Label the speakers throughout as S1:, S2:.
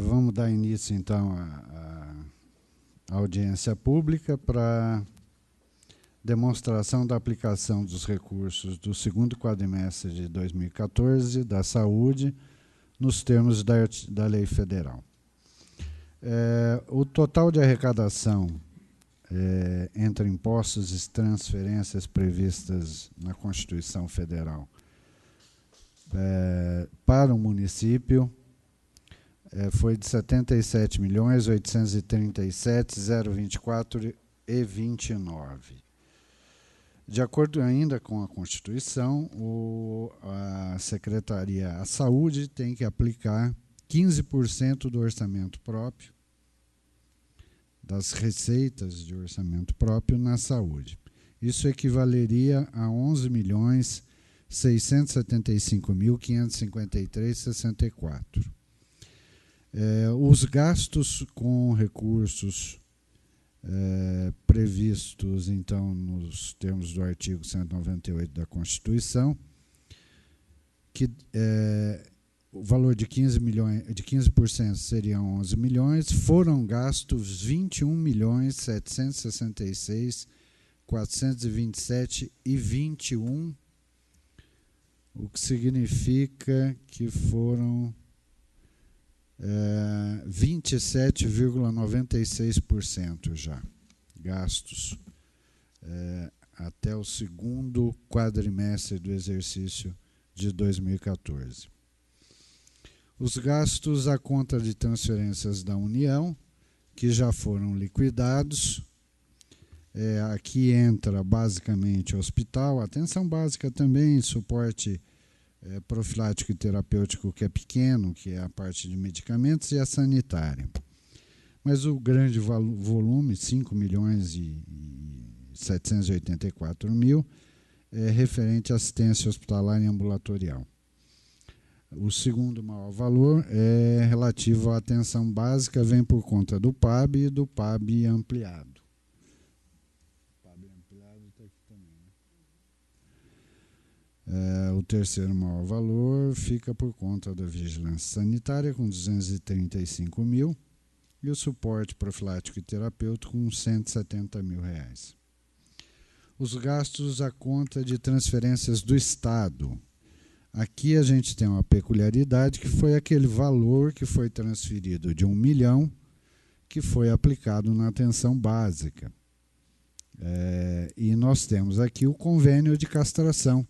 S1: Vamos dar início, então, à audiência pública para demonstração da aplicação dos recursos do segundo quadrimestre de 2014 da saúde nos termos da lei federal. O total de arrecadação entre impostos e transferências previstas na Constituição Federal para o município foi de R$ 77.837.024,29. De acordo ainda com a Constituição, a Secretaria da Saúde tem que aplicar 15% do orçamento próprio, das receitas de orçamento próprio na saúde. Isso equivaleria a R$ 11.675.553,64. Os gastos com recursos previstos, então, nos termos do artigo 198 da Constituição, que o valor de 15% seriam 11 milhões, foram gastos 21.726.427,21, o que significa que foram 27,96% já gastos até o segundo quadrimestre do exercício de 2014. Os gastos à conta de transferências da União, que já foram liquidados, aqui entra basicamente hospital, atenção básica também, suporte profilático e terapêutico, que é pequeno, que é a parte de medicamentos, e a sanitária. Mas o grande volume, 5.784.000, é referente à assistência hospitalar e ambulatorial. O segundo maior valor é relativo à atenção básica, vem por conta do PAB e do PAB ampliado. O PAB ampliado está aqui também, né? O terceiro maior valor fica por conta da vigilância sanitária, com 235 mil, e o suporte profilático e terapêutico, com 170 mil reais. Os gastos à conta de transferências do Estado. Aqui a gente tem uma peculiaridade, que foi aquele valor que foi transferido de 1 milhão, que foi aplicado na atenção básica. E nós temos aqui o convênio de castração,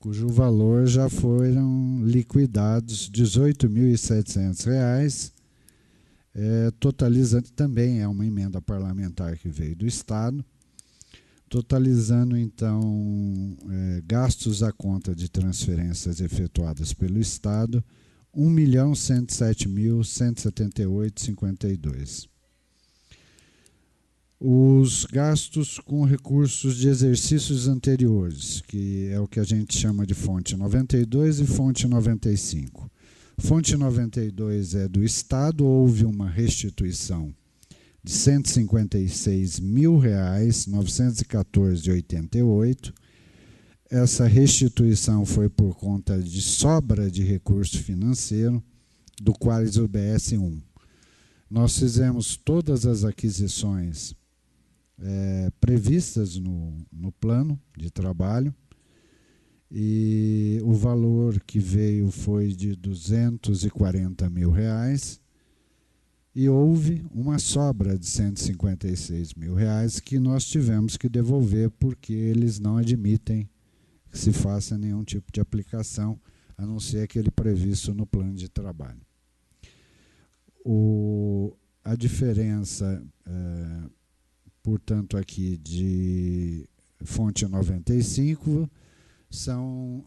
S1: cujo valor já foram liquidados R$ 18.700, totalizando, também é uma emenda parlamentar que veio do Estado, totalizando, então, gastos à conta de transferências efetuadas pelo Estado, R$ 1.107.178,52. Os gastos com recursos de exercícios anteriores, que é o que a gente chama de fonte 92 e fonte 95. Fonte 92 é do Estado, houve uma restituição de R$ 156.914,88. Essa restituição foi por conta de sobra de recurso financeiro do Qualis UBS 1. Nós fizemos todas as aquisições previstas no plano de trabalho, e o valor que veio foi de R$ 240 mil, e houve uma sobra de R$ 156 mil que nós tivemos que devolver, porque eles não admitem que se faça nenhum tipo de aplicação, a não ser aquele previsto no plano de trabalho. A diferença, portanto, aqui de fonte 95 são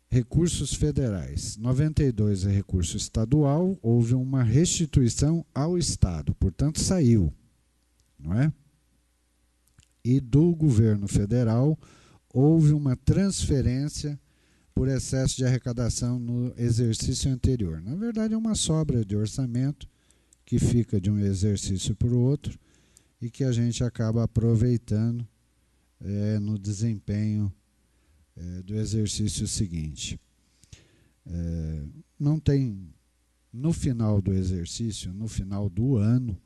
S1: recursos federais. 92 é recurso estadual, houve uma restituição ao Estado, portanto saiu, não é? E do governo federal houve uma transferência por excesso de arrecadação no exercício anterior. Na verdade, é uma sobra de orçamento que fica de um exercício para o outro e que a gente acaba aproveitando no desempenho do exercício seguinte. não tem, no final do exercício, no final do ano,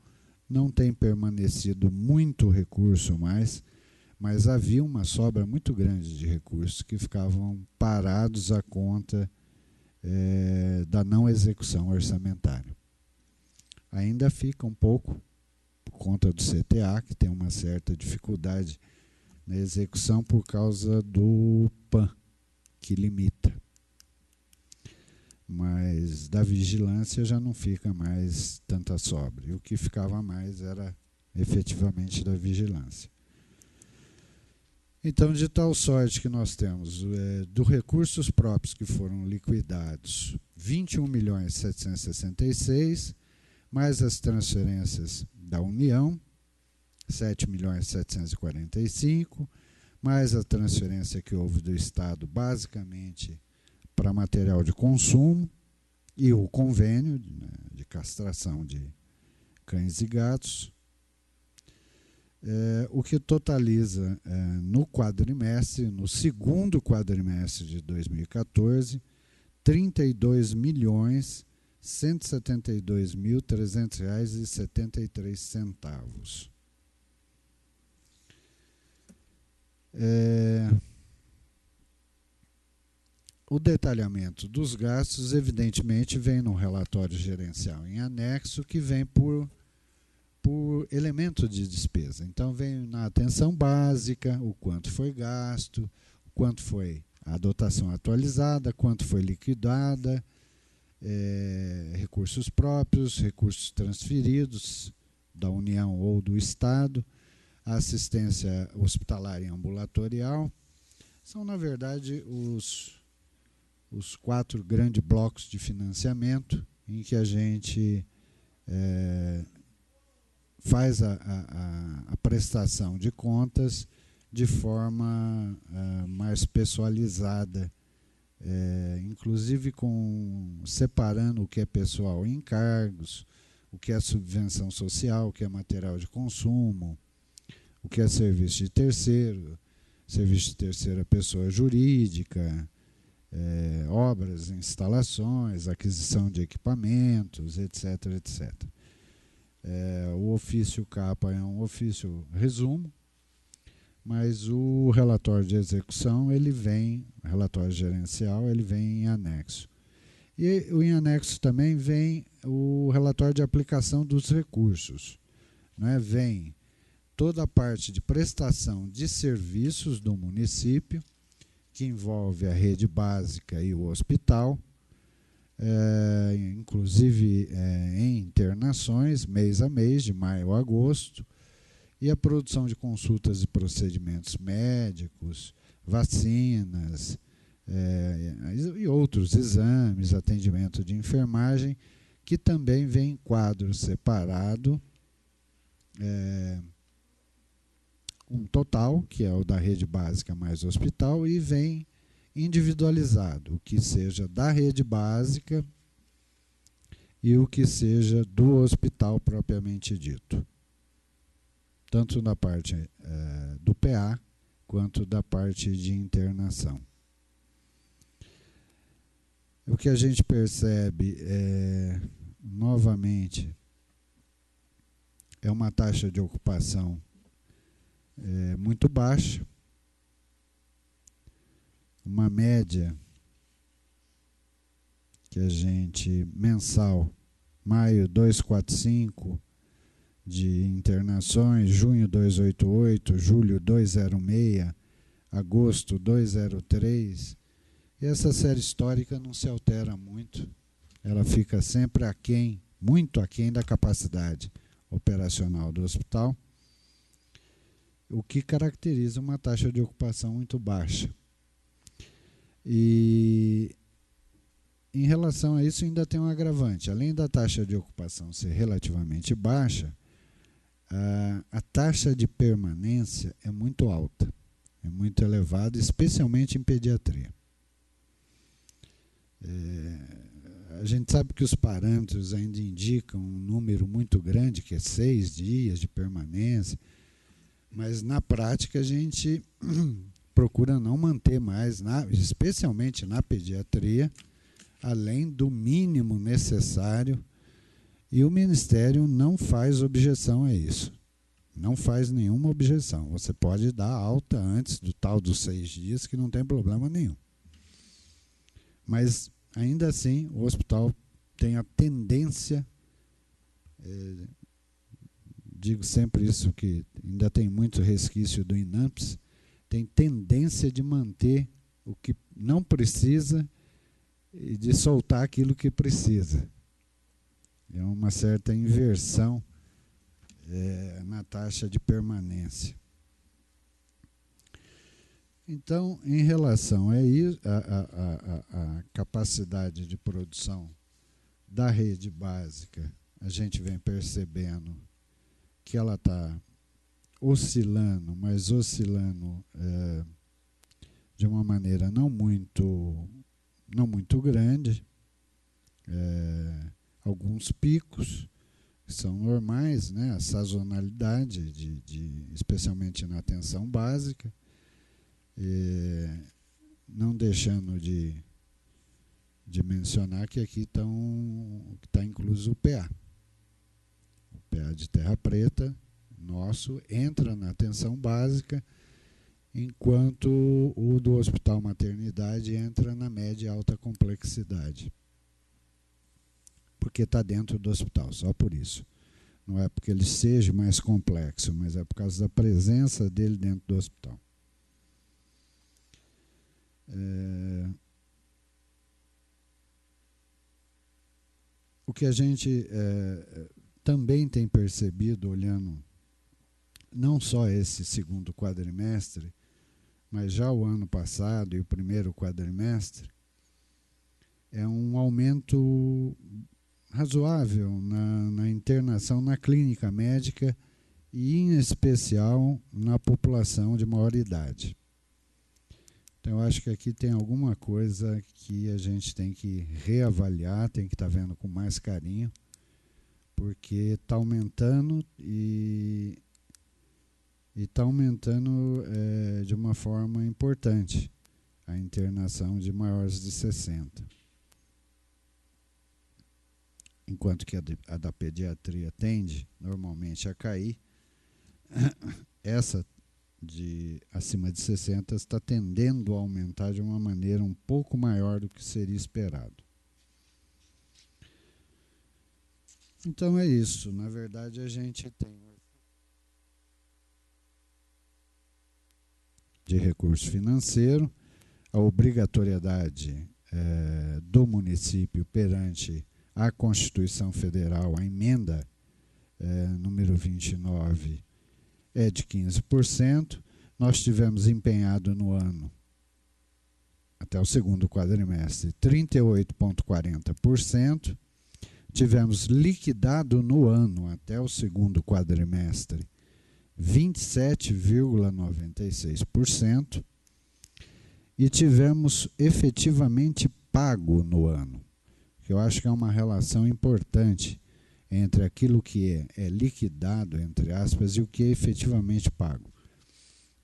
S1: não tem permanecido muito recurso mais, mas havia uma sobra muito grande de recursos que ficavam parados à conta da não execução orçamentária. Ainda fica um pouco por conta do CTA, que tem uma certa dificuldade na execução por causa do PAN, que limita. Mas da vigilância já não fica mais tanta sobra. E o que ficava mais era efetivamente da vigilância. Então, de tal sorte que nós temos dos recursos próprios que foram liquidados 21.766.000, mais as transferências da União, 7.745.000, mais a transferência que houve do Estado, basicamente para material de consumo, e o convênio de castração de cães e gatos, o que totaliza no quadrimestre, no segundo quadrimestre de 2014, R$ 32.172.300,73. O detalhamento dos gastos, evidentemente, vem no relatório gerencial em anexo, que vem por elemento de despesa. Então, vem na atenção básica, o quanto foi gasto, o quanto foi a dotação atualizada, quanto foi liquidada, recursos próprios, recursos transferidos da União ou do Estado, a assistência hospitalar e ambulatorial. São, na verdade, os 4 grandes blocos de financiamento em que a gente faz a prestação de contas de forma mais pessoalizada, inclusive separando o que é pessoal em encargos, o que é subvenção social, o que é material de consumo, o que é serviço de terceira pessoa jurídica, obras, instalações, aquisição de equipamentos, etc, etc. O ofício capa é um ofício resumo, mas o relatório de execução, relatório gerencial, ele vem em anexo. E em anexo também vem o relatório de aplicação dos recursos, né? Vem toda a parte de prestação de serviços do município, que envolve a rede básica e o hospital, inclusive em internações, mês a mês, de maio a agosto, e a produção de consultas e procedimentos médicos, vacinas e outros exames, atendimento de enfermagem, que também vem em quadro separado, um total, que é o da rede básica mais hospital, e vem individualizado, o que seja da rede básica e o que seja do hospital propriamente dito, tanto da parte do PA quanto da parte de internação. O que a gente percebe novamente é uma taxa de ocupação muito baixa, uma média que a gente, mensal, maio 245 de internações, junho 288, julho 206, agosto 203, e essa série histórica não se altera muito, ela fica sempre aquém, muito aquém da capacidade operacional do hospital, o que caracteriza uma taxa de ocupação muito baixa. E em relação a isso ainda tem um agravante. Além da taxa de ocupação ser relativamente baixa, a taxa de permanência é muito alta, é muito elevada, especialmente em pediatria. A gente sabe que os parâmetros ainda indicam um número muito grande, que é 6 dias de permanência, mas na prática a gente procura não manter mais, especialmente na pediatria, além do mínimo necessário, e o Ministério não faz objeção a isso. Não faz nenhuma objeção. Você pode dar alta antes do tal dos 6 dias, que não tem problema nenhum. Mas, ainda assim, o hospital tem a tendência, digo sempre isso, que ainda tem muito resquício do INAMPS, tem tendência de manter o que não precisa e de soltar aquilo que precisa. É uma certa inversão na taxa de permanência. Então, em relação à capacidade de produção da rede básica, a gente vem percebendo que ela está oscilando, mas oscilando de uma maneira não muito grande. Alguns picos são normais, né? A sazonalidade, especialmente na atenção básica, não deixando de mencionar que aqui está incluso o PA. O PA de Terra Preta, nosso, entra na atenção básica, enquanto o do Hospital Maternidade entra na média e alta complexidade. Porque está dentro do hospital, só por isso. Não é porque ele seja mais complexo, mas é por causa da presença dele dentro do hospital. O que a gente também tem percebido, olhando não só esse segundo quadrimestre, mas já o ano passado e o primeiro quadrimestre, é um aumento razoável na internação na clínica médica e, em especial, na população de maior idade. Então, eu acho que aqui tem alguma coisa que a gente tem que reavaliar, tem que estar vendo com mais carinho, porque está aumentando e está aumentando de uma forma importante a internação de maiores de 60. Enquanto que a da pediatria tende normalmente a cair, essa de acima de 60 está tendendo a aumentar de uma maneira um pouco maior do que seria esperado. Então é isso. Na verdade, a gente tem de recurso financeiro, a obrigatoriedade do município perante a Constituição Federal, a emenda número 29, é de 15%. Nós tivemos empenhado no ano, até o segundo quadrimestre, 38,40%. Tivemos liquidado no ano, até o segundo quadrimestre, 27,96%. E tivemos efetivamente pago no ano, que eu acho que é uma relação importante entre aquilo que é liquidado, entre aspas, e o que é efetivamente pago.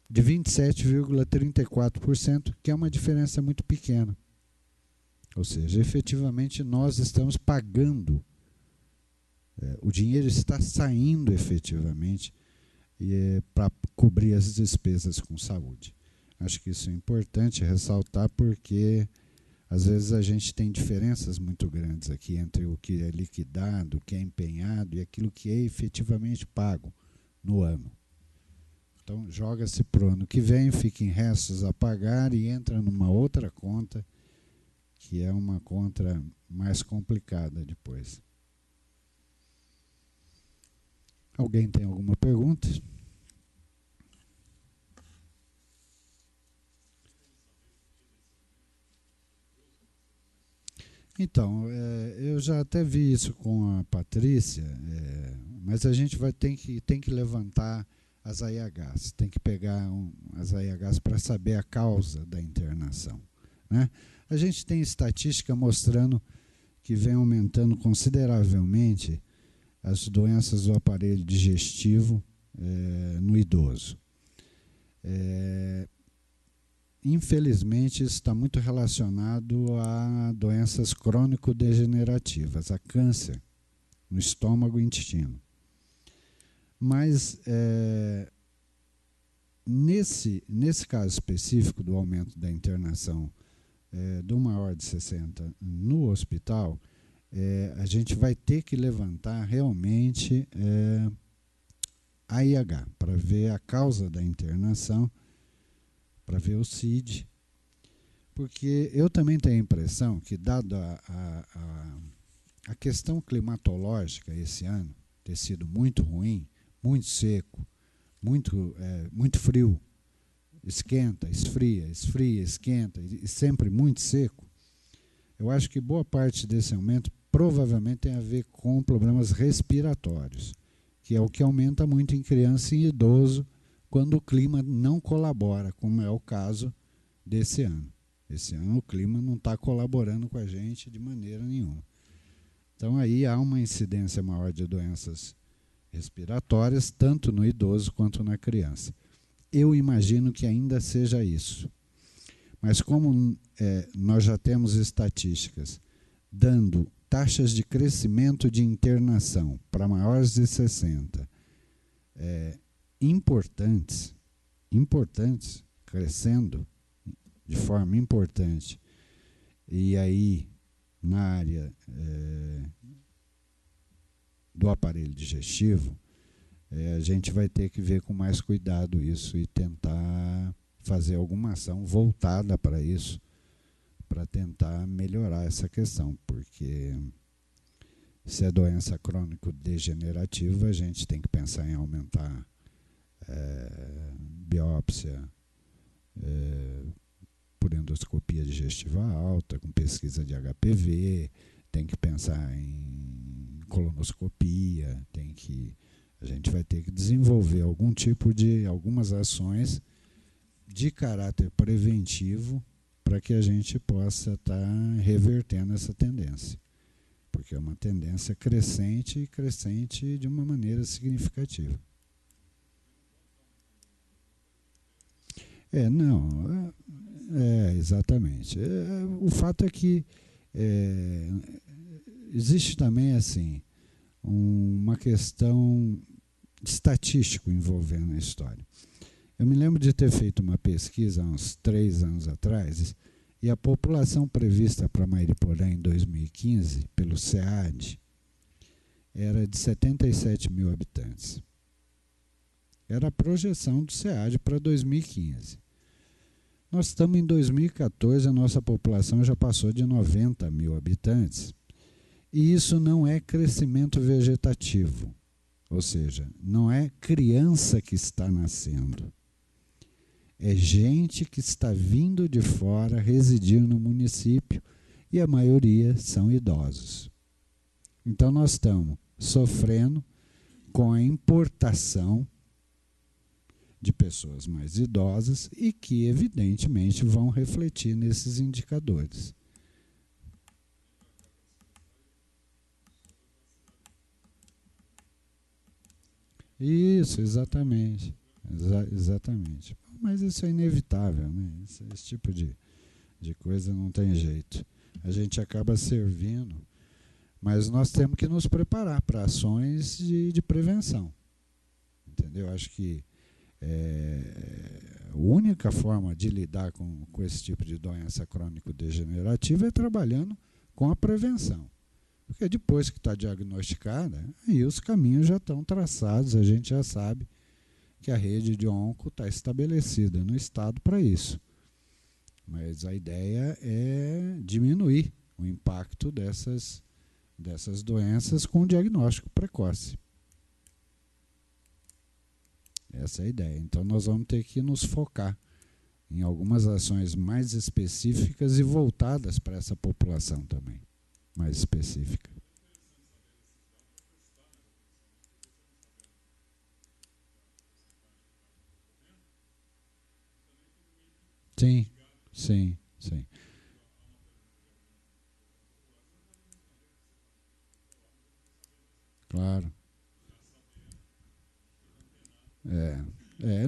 S1: De 27,34%, que é uma diferença muito pequena. Ou seja, efetivamente nós estamos pagando. O dinheiro está saindo efetivamente para cobrir as despesas com saúde. Acho que isso é importante ressaltar, porque às vezes a gente tem diferenças muito grandes aqui entre o que é liquidado, o que é empenhado e aquilo que é efetivamente pago no ano. Então, joga-se para o ano que vem, fica em restos a pagar e entra numa outra conta, que é uma conta mais complicada depois. Alguém tem alguma pergunta? Então, eu já até vi isso com a Patrícia, mas a gente tem que levantar as AIHs, tem que pegar as AIHs para saber a causa da internação, né? A gente tem estatística mostrando que vem aumentando consideravelmente as doenças do aparelho digestivo no idoso. infelizmente, isso está muito relacionado a doenças crônico-degenerativas, a câncer no estômago e intestino. Mas, nesse caso específico do aumento da internação do maior de 60 no hospital, a gente vai ter que levantar realmente a IH para ver a causa da internação, para ver o CID, porque eu também tenho a impressão que, dado a questão climatológica esse ano ter sido muito ruim, muito seco, muito frio, esquenta, esfria, esfria, esquenta e sempre muito seco, eu acho que boa parte desse aumento provavelmente tem a ver com problemas respiratórios, que é o que aumenta muito em criança e idoso quando o clima não colabora, como é o caso desse ano. Esse ano o clima não está colaborando com a gente de maneira nenhuma. Então aí há uma incidência maior de doenças respiratórias, tanto no idoso quanto na criança. Eu imagino que ainda seja isso. Mas como nós já temos estatísticas dando taxas de crescimento de internação para maiores de 60 importantes, crescendo de forma importante, e aí na área do aparelho digestivo, a gente vai ter que ver com mais cuidado isso e tentar fazer alguma ação voltada para isso, para tentar melhorar essa questão, porque se é doença crônico-degenerativa, a gente tem que pensar em aumentar biópsia por endoscopia digestiva alta, com pesquisa de HPV, tem que pensar em colonoscopia, a gente vai ter que desenvolver algumas ações de caráter preventivo para que a gente possa estar revertendo essa tendência, porque é uma tendência crescente e crescente de uma maneira significativa. Exatamente. O fato é que existe também assim uma questão estatística envolvendo a história. Eu me lembro de ter feito uma pesquisa há uns 3 anos atrás, e a população prevista para Mairiporã em 2015, pelo SEAD, era de 77 mil habitantes. Era a projeção do SEAD para 2015. Nós estamos em 2014, a nossa população já passou de 90 mil habitantes. E isso não é crescimento vegetativo, ou seja, não é criança que está nascendo. É gente que está vindo de fora, residir no município, e a maioria são idosos. Então nós estamos sofrendo com a importação de pessoas mais idosas e que, evidentemente, vão refletir nesses indicadores. Isso, exatamente. Exatamente. Mas isso é inevitável, né? Esse tipo de coisa não tem jeito. A gente acaba servindo, mas nós temos que nos preparar para ações de prevenção. Entendeu? Acho que a única forma de lidar com esse tipo de doença crônico-degenerativa é trabalhando com a prevenção. Porque depois que está diagnosticada, aí os caminhos já estão traçados, a gente já sabe que a rede de onco está estabelecida no estado para isso. Mas a ideia é diminuir o impacto dessas doenças com diagnóstico precoce. Essa é a ideia. Então nós vamos ter que nos focar em algumas ações mais específicas e voltadas para essa população também, mais específica. Sim, sim, sim. Claro.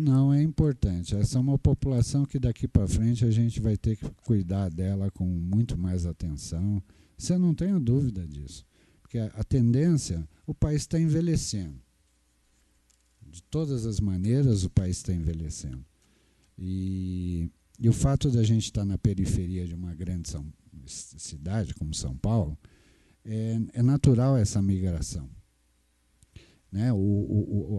S1: Não, é importante. Essa é uma população que daqui para frente a gente vai ter que cuidar dela com muito mais atenção. Você não tenha dúvida disso. Porque a tendência, o país está envelhecendo. De todas as maneiras, o país está envelhecendo. E o fato da gente estar na periferia de uma grande cidade como São Paulo, é natural essa migração. Né?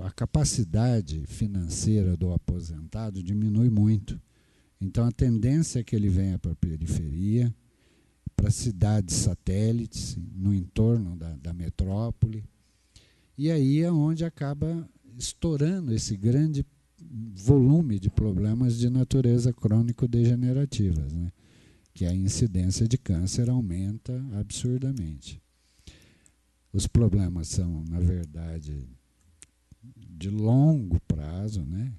S1: A capacidade financeira do aposentado diminui muito. Então, a tendência é que ele venha para a periferia, para cidades satélites, no entorno da metrópole. E aí é onde acaba estourando esse grande volume de problemas de natureza crônico-degenerativas, né? Que a incidência de câncer aumenta absurdamente. Os problemas são, na verdade, de longo prazo, né?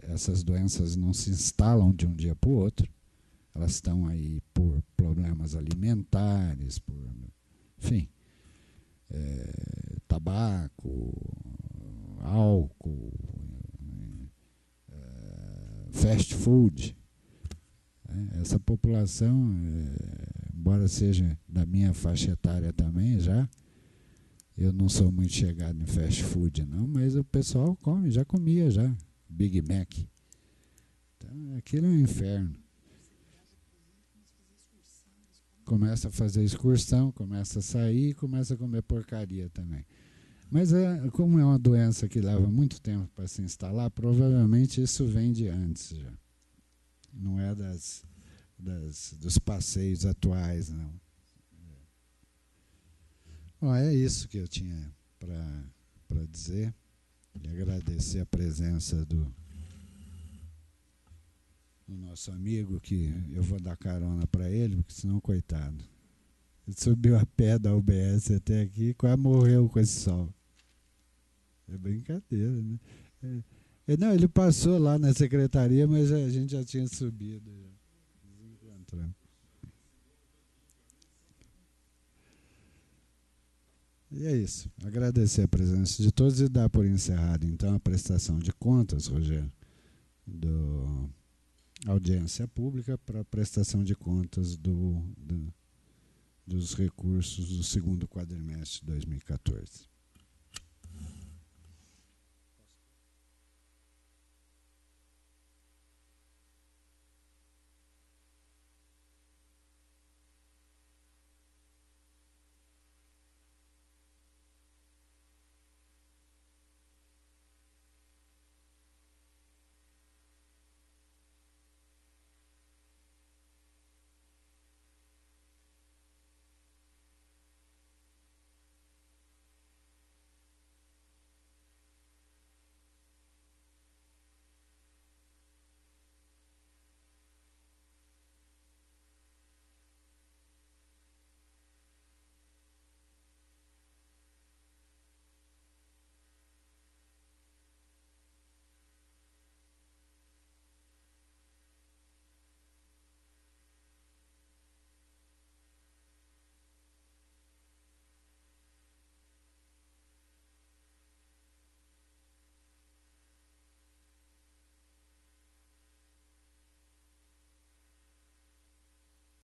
S1: Essas doenças não se instalam de um dia para o outro. Elas estão aí por problemas alimentares, enfim, tabaco, álcool, fast food. Essa população, embora seja da minha faixa etária também já, eu não sou muito chegado em fast food não, mas o pessoal come, já comia já, Big Mac. Então aquilo é um inferno. Começa a fazer excursão, começa a sair, começa a comer porcaria também. Mas como é uma doença que leva muito tempo para se instalar, provavelmente isso vem de antes já. Não é dos passeios atuais, não. Bom, é isso que eu tinha para dizer. E agradecer a presença do nosso amigo, que eu vou dar carona para ele, porque senão, coitado. Ele subiu a pé da UBS até aqui e quase morreu com esse sol. É brincadeira, né? Não, ele passou lá na secretaria, mas a gente já tinha subido. Já. E é isso. Agradecer a presença de todos e dar por encerrado, então, a prestação de contas, Rogério, do audiência pública para a prestação de contas dos recursos do segundo quadrimestre de 2014.